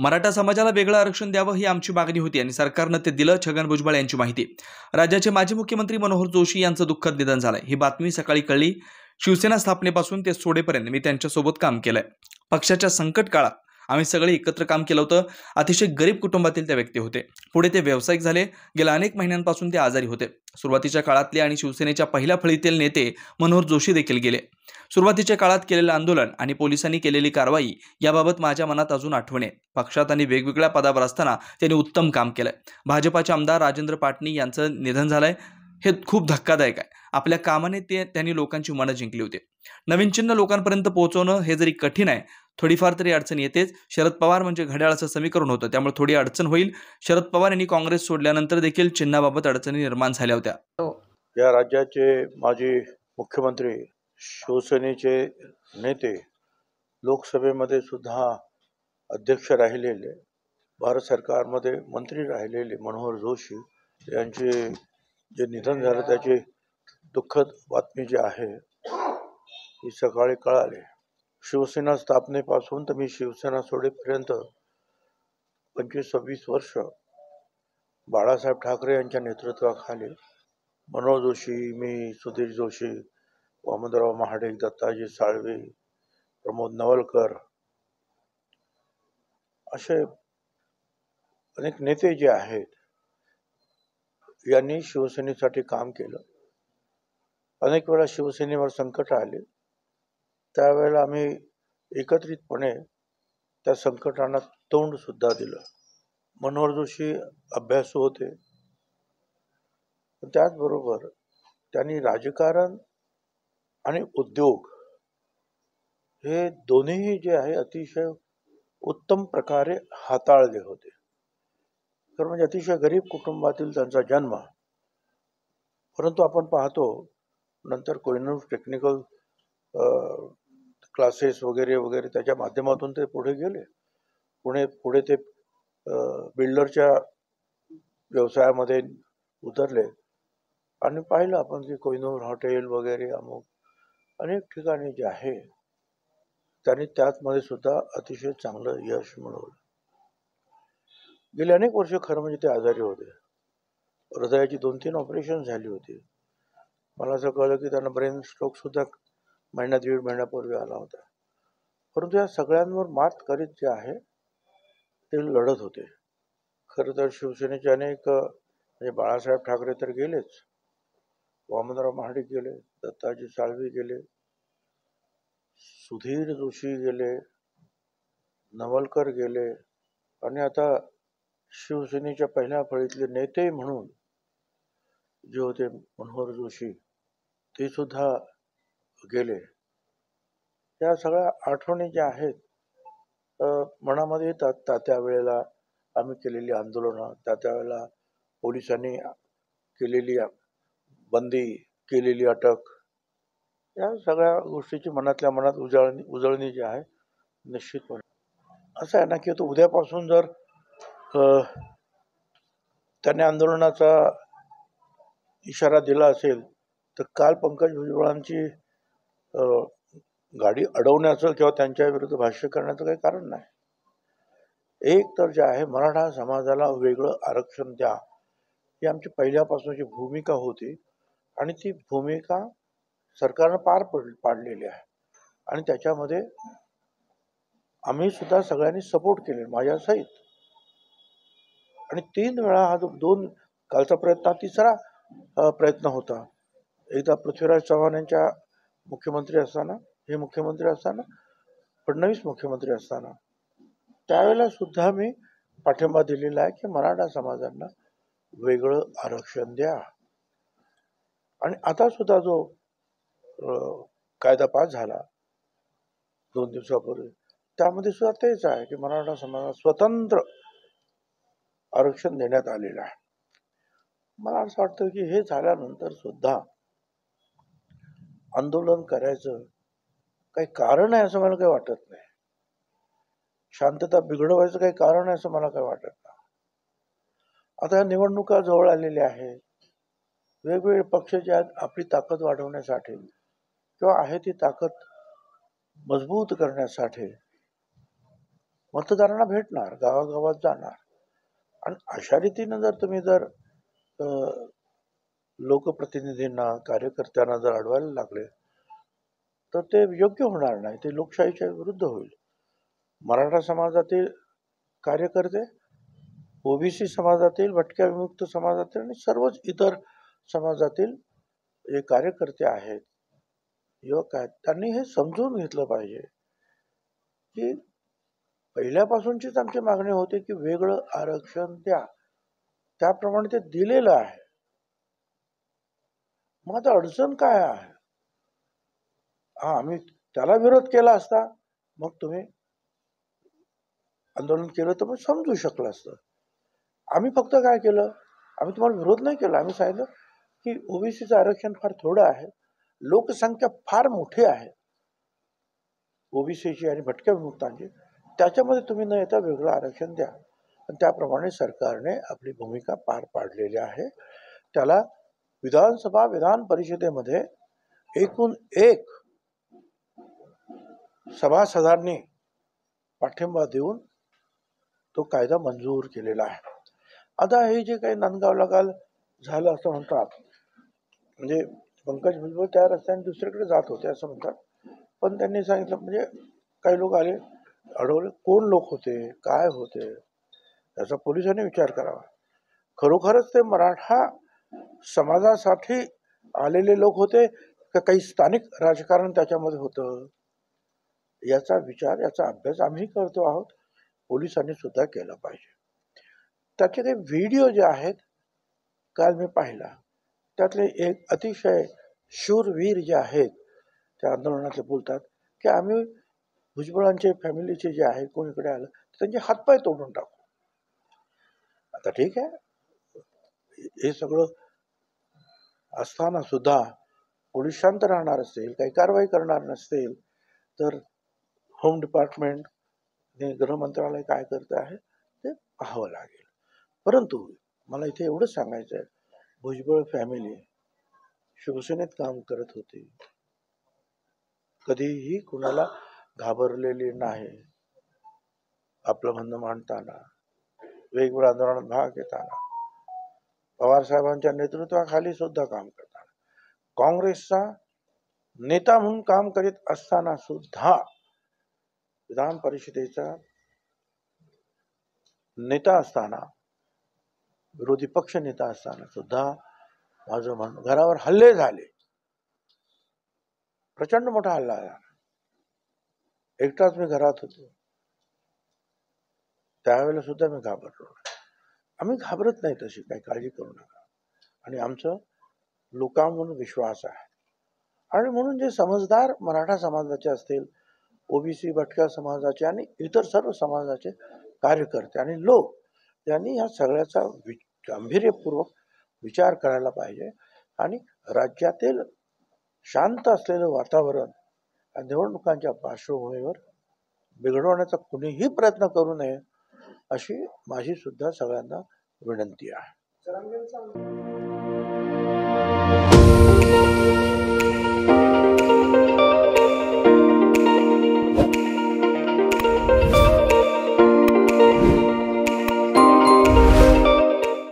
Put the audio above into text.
मराठा समाजाला वेगळं आरक्षण द्यावं ही आमची मागणी होती आणि सरकारनं ते दिलं. छगन भुजबळ यांची माहिती. राज्याचे माजी मुख्यमंत्री मनोहर जोशी यांचं दुःखद निधन झालंय. ही बातमी सकाळी कळली. शिवसेना स्थापनेपासून ते सोडेपर्यंत मी त्यांच्यासोबत काम केलंय. पक्षाच्या संकट काळात आम्ही सगळे एकत्र काम केलं होतं. अतिशय गरीब कुटुंबातील ते व्यक्ती होते. पुढे ते व्यावसायिक झाले. गेल्या अनेक महिन्यांपासून ते आजारी होते. सुरुवातीच्या काळातले आणि शिवसेनेच्या पहिल्या फळीतील नेते मनोहर जोशी देखील गेले. सुरुवातीच्या काळात केलेलं आंदोलन आणि पोलिसांनी केलेली कारवाई याबाबत माझ्या मनात अजून आठवण आहे. पक्षात आणि वेगवेगळ्या पदावर असताना त्यांनी उत्तम काम केलंय. भाजपाचे आमदार राजेंद्र पाटणी यांचं निधन झालंय. हे खूप धक्कादायक आहे. आपल्या कामाने त्यांनी लोकांची मनं जिंकली होती. नवीन चिन्ह लोकांपर्यंत पोहोचवणं हे जरी कठीण आहे, थोडीफार तरी अडचण येतेच. शरद पवार म्हणजे घड्याळाचं समीकरण होतं, त्यामुळे थोडी अडचण होईल. शरद पवार यांनी काँग्रेस सोडल्यानंतर देखील चिन्हाबाबत अडचणी निर्माण झाल्या होत्या. या राज्याचे माजी मुख्यमंत्री, शिवसेनेचे नेते, लोकसभेमध्ये सुद्धा अध्यक्ष राहिलेले, भारत सरकारमध्ये मंत्री राहिलेले मनोहर जोशी यांचे जे निधन झालं त्याची दुःखद बातमी जी आहे ही सकाळी कळाली. शिवसेना स्थापनेपासून तर मी शिवसेना सोडेपर्यंत 25-26 वर्ष बाळासाहेब ठाकरे यांच्या नेतृत्वाखाली मनोहर जोशी, मी, सुधीर जोशी, वामनराव महाडिक, दत्ताजी साळवे, प्रमोद नवलकर असे अनेक नेते जे आहेत यांनी शिवसेनेसाठी काम केलं. अनेक वेळा शिवसेनेवर संकट आले, त्यावेळेला आम्ही एकत्रितपणे त्या संकटांना तोंड सुद्धा दिलं. मनोहर जोशी अभ्यासू होते, त्याचबरोबर त्यांनी राजकारण आणि उद्योग हे दोन्ही जे आहे अतिशय उत्तम प्रकारे हाताळले होते. तर म्हणजे अतिशय गरीब कुटुंबातील त्यांचा जन्म, परंतु आपण पाहतो नंतर कोहिनूर टेक्निकल क्लासेस वगैरे वगैरे त्याच्या माध्यमातून ते पुढे गेले. पुढे ते बिल्डरच्या व्यवसायामध्ये उतरले आणि पाहिलं आपण की कोहिनूर हॉटेल वगैरे अमुक अनेक ठिकाणी जे आहे त्यांनी त्यामध्ये सुद्धा अतिशय चांगलं यश मिळवलं. गेली अनेक वर्ष खरं म्हणजे ते आजारी होते. हृदयाची 2-3 ऑपरेशन झाली होती. मला असं कळलं की त्यांना ब्रेन स्ट्रोक सुद्धा दीड महिन्यापूर्वी आला होता. परंतु या सगळ्यांवर मात करीत जे आहे ते लढत होते. खरं तर शिवसेनेचे अनेक म्हणजे बाळासाहेब ठाकरे तर गेलेच, वामनराव महाडिक गेले, दत्ताजी साळवी गेले, सुधीर जोशी गेले, नवलकर गेले आणि आता शिवसेनेच्या पहिल्या फळीतले नेते म्हणून जे होते मनोहर जोशी ते सुद्धा गेले. या सगळ्या आठवणी ज्या आहेत मनामध्ये येतात. त्यावेळेला आम्ही केलेली आंदोलनं, त्यावेळेला पोलिसांनी केलेली बंदी, केलेली अटक, या सगळ्या गोष्टीची मनातल्या मनात उजळणी जी आहे निश्चितपणे. असं आहे ना की तो उद्यापासून जर त्याने आंदोलनाचा इशारा दिला असेल तर काल पंकज भुजबळांची गाडी अडवण्याचं किंवा त्यांच्या विरुद्ध भाष्य करण्याचं काही कारण नाही. एक तर जे आहे मराठा समाजाला वेगळं आरक्षण द्या ही आमची पहिल्यापासूनची भूमिका होती आणि ती भूमिका सरकारनं पार पाडलेली आहे आणि त्याच्यामध्ये आम्ही सुद्धा सगळ्यांनी सपोर्ट केले माझ्या सहित. आणि 3 वेळा हा जो कालचा प्रयत्न तिसरा प्रयत्न होता. एकदा पृथ्वीराज चव्हाण यांच्या मुख्यमंत्री असताना, हे मुख्यमंत्री असताना, फडणवीस मुख्यमंत्री असताना, त्यावेळेला सुद्धा मी पाठिंबा दिलेला आहे की मराठा समाजांना वेगळं आरक्षण द्या. आणि आता सुद्धा जो कायदा पास झाला 2 दिवसापूर्वी त्यामध्ये सुद्धा तेच आहे की मराठा समाजाला स्वतंत्र आरक्षण देण्यात आलेलं आहे. मला असं वाटतं की हे झाल्यानंतर सुद्धा आंदोलन करायचं काही कारण आहे असं मला काही वाटत नाही. शांतता बिघडवायचं काही कारण आहे असं मला काही वाटत नाही. आता या निवडणुका जवळ आलेल्या आहेत. वेगवेगळे पक्ष जे आहेत आपली ताकद वाढवण्यासाठी किंवा आहे ती ताकद मजबूत करण्यासाठी मतदारांना भेटणार, गावागावात जाणार. आणि अशा रीतीनं जर तुम्ही लोकप्रतिनिधींना, कार्यकर्त्यांना जर अडवायला लागले तर ते योग्य होणार नाही, ते लोकशाहीच्या विरुद्ध होईल. मराठा समाजातील कार्यकर्ते, ओबीसी समाजातील, भटक्या विमुक्त समाजातील आणि सर्वच इतर समाजातील जे कार्यकर्ते आहेत, युवक आहेत, त्यांनी हे समजून घेतलं पाहिजे की पहिल्यापासूनचीच आमची मागणी होती की वेगळं आरक्षण द्या, त्याप्रमाणे ते दिलेलं आहे. मग आता अडचण काय आहे? आम्ही त्याला विरोध केला असता, मग तुम्ही आंदोलन केलं तर मग समजू शकलं असतं. आम्ही फक्त काय केलं, आम्ही तुम्हाला विरोध नाही केला, आम्ही सांगितलं की ओबीसीचं आरक्षण फार थोडं आहे, लोकसंख्या फार मोठी आहे ओबीसीची आणि भटक्या विमुक्तांची, त्याच्यामध्ये तुम्ही न येता वेगळं आरक्षण द्या. आणि त्याप्रमाणे सरकारने आपली भूमिका पार पाडलेली आहे. त्याला विधानसभा, विधान परिषदेमध्ये एकूण एक सभासदांनी पाठिंबा देऊन तो कायदा मंजूर केलेला आहे. आता हे जे काही नांदगावला काल झालं असं म्हणतात, म्हणजे पंकज भुजबळ त्या रस्त्याने दुसरीकडे जात होते असं म्हणतात, पण त्यांनी सांगितलं, म्हणजे काही लोक आले, अडवले, कोण लोक होते, काय होते, याचा पोलिसांनी विचार करावा. खरोखरच ते मराठा समाजासाठी आलेले लोक होते का काही स्थानिक राजकारण त्याच्यामध्ये होतं, याचा विचार, याचा अभ्यास आम्ही करतो आहोत, पोलिसांनी सुद्धा केला पाहिजे. त्याचे काही व्हिडिओ जे आहेत काल मी पाहिला, त्यातले एक अतिशय शूरवीर जे आहेत त्या आंदोलनातले बोलतात की आम्ही भुजबळांचे फॅमिलीचे जे आहे कोण इकडे आलं त्यांचे हातपाय तोडून टाकू. आता ठीक आहे, हे सगळं असताना सुद्धा पोलीस शांत राहणार असतील, काही कारवाई करणार नसतील तर होम डिपार्टमेंट, गृह मंत्रालय काय करतं आहे ते पाहावं लागेल. परंतु मला इथे एवढंच सांगायचं आहे, भुजबळ फॅमिली शिवसेनेत काम करत होती, कधीही कुणाला घाबरलेली नाही. आपलं म्हणणं मांडताना, वेगवेगळ्या आंदोलनात भाग घेताना, पवार साहेबांच्या नेतृत्वाखाली सुद्धा काम करताना, काँग्रेसचा नेता म्हणून काम करीत असताना सुद्धा, विधान परिषदेचा नेता असताना, विरोधी पक्ष नेता असताना सुद्धा माझं म्हणणं, घरावर हल्ले झाले, प्रचंड मोठा हल्ला झाला, एकटाच मी घरात होतो, त्यावेळेला सुद्धा मी घाबरलो नाही. आम्ही घाबरत नाही, तशी काही काळजी करू नका. आणि आमचं लोकांवर विश्वास आहे. आणि म्हणून जे समजदार मराठा समाजाचे असतील, ओबीसी भटक्या समाजाचे आणि इतर सर्व समाजाचे कार्यकर्ते आणि लोक, यांनी ह्या सगळ्याचा गांभीर्यपूर्वक विचार करायला पाहिजे. आणि राज्यातील शांत असलेलं वातावरण निवडणुकांच्या पार्श्वभूमीवर बिघडवण्याचा कुणीही प्रयत्न करू नये, अशी माझी सुद्धा सगळ्यांना विनंती आहे.